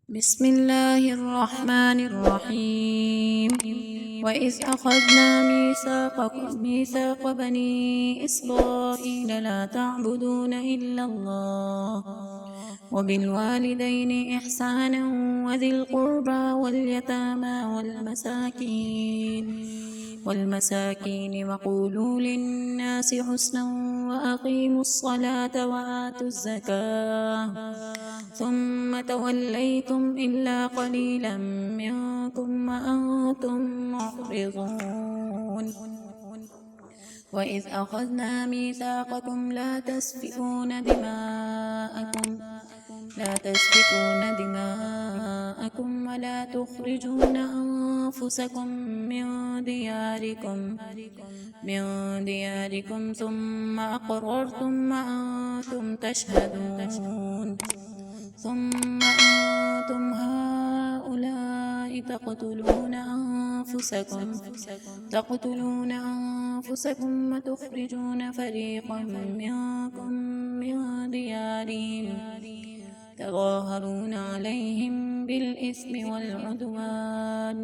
بسم الله الرحمن الرحيم. وإذ أخذنا ميثاق بني إسرائيل لا تعبدون إلا الله وبالوالدين إحسانا وذي القربى واليتامى والمساكين وقولوا للناس حسنا وأقيموا الصلاة وآتوا الزكاة ثم توليتم إلا قليلا منكم وأنتم معرضون. وإذ أخذنا ميثاقكم لا تسفكون دماءكم ولا تخرجون أنفسكم من دياركم ثم أقررتم وأنتم تشهدون. ثم أنتم هؤلاء تقتلون أنفسكم وتخرجون فريقا منكم من ديارهم تظاهرون عليهم بالإثم والعدوان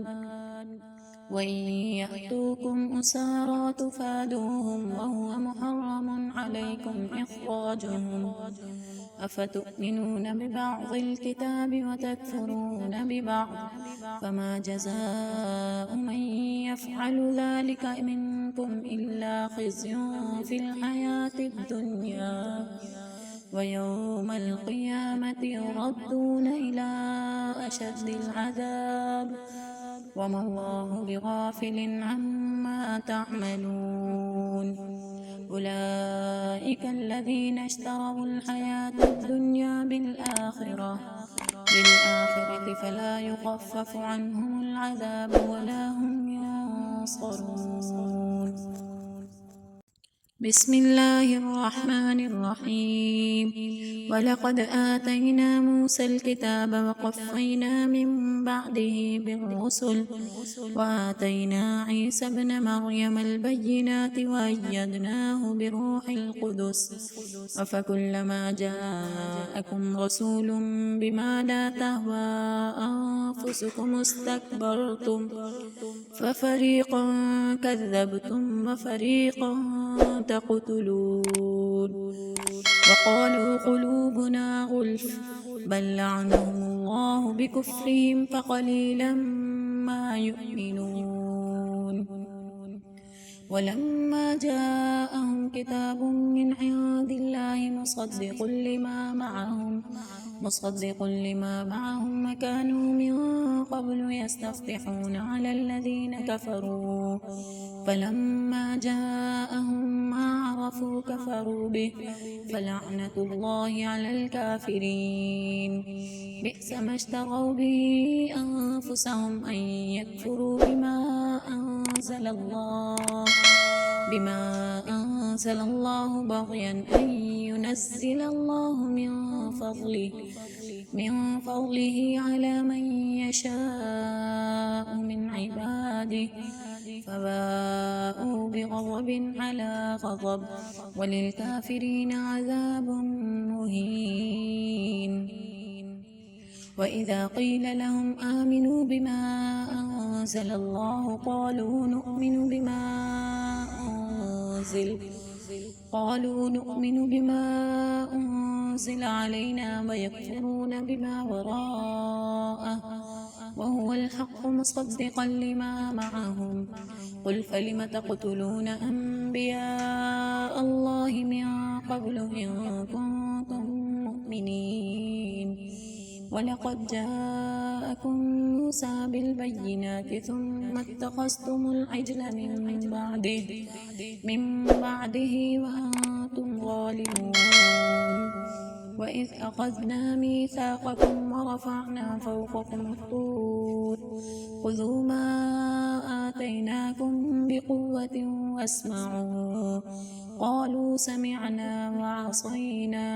وإن يأتوكم أسارى تفادوهم وهو محرم عليكم إخراجهم أفتؤمنون ببعض الكتاب وتكفرون ببعض فما جزاء من يفعل ذلك منكم إلا خزي في الحياة الدنيا ويوم القيامة يردون إلى أشد العذاب وما الله بغافل عما تعملون. أولئك الذين اشتروا الحياة الدنيا بالآخرة فلا يخفف عنهم العذاب ولا هم ينصرون. بسم الله الرحمن الرحيم. ولقد آتينا موسى الكتاب وقفينا من بعده بالرسل وآتينا عيسى ابن مريم البينات وأيدناه بروح القدس أفكلما جاءكم رسول بما لا تهوى أنفسكم استكبرتم ففريقا كذبتم وفريقا تقتلون. وقالوا قلوبنا غلف بل لعنهم الله بكفرهم فقليلا ما يؤمنون. ولما جاءهم كتاب من عند الله مصدق لما معهم وكانوا من قبل يستفتحون على الذين كفروا فلما جاءهم ما عرفوا كفروا به فلعنة الله على الكافرين. بئس ما اشتروا به أنفسهم أن يكفروا بما أنزل الله بغيا أن ينزل الله من فضله على من يشاء من عباده فباءوا بغضب على غضب وللكافرين عذاب مهين. وإذا قيل لهم آمنوا بما أنزل الله قالوا نؤمن بما أنزل علينا ويكفرون بما وراءه وهو الحق مصدقا لما معهم. قل فلم تقتلون أنبياء الله من قبل إن كنتم مؤمنين. ولقد جاءكم موسى بالبينات ثم اتخذتم العجل من بعده وأنتم ظالمون. وإذ أخذنا ميثاقكم ورفعنا فوقكم الطور خذوا ما آتيناكم بقوة واسمعوا قالوا سمعنا وعصينا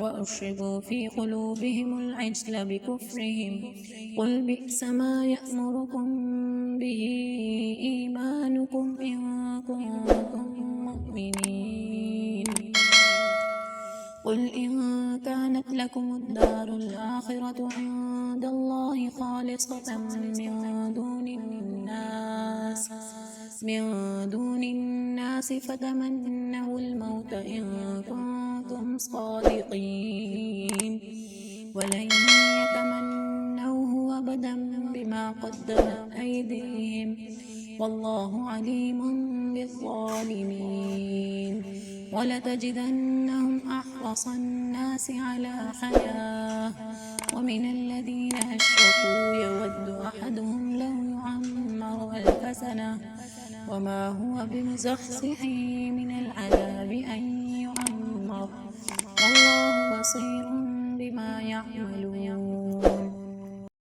وأشربوا في قلوبهم العجل بكفرهم قل بئس ما يأمركم به إيمانكم إن كنتم مؤمنين. قل إن كانت لكم الدار الآخرة عند عند الله خالصة من دون الناس فتمنوا الموت إن كنتم صادقين ولن يتمنوه أبدا بما قدمت أيديهم والله عليم بالظالمين ولتجدنهم أحرص الناس على حياة ومن الذين أشركوا يود أحدهم لو يعمر 1000 سنة وما هو بمزحزحه من العذاب أن يعمر والله بصير بما يعملون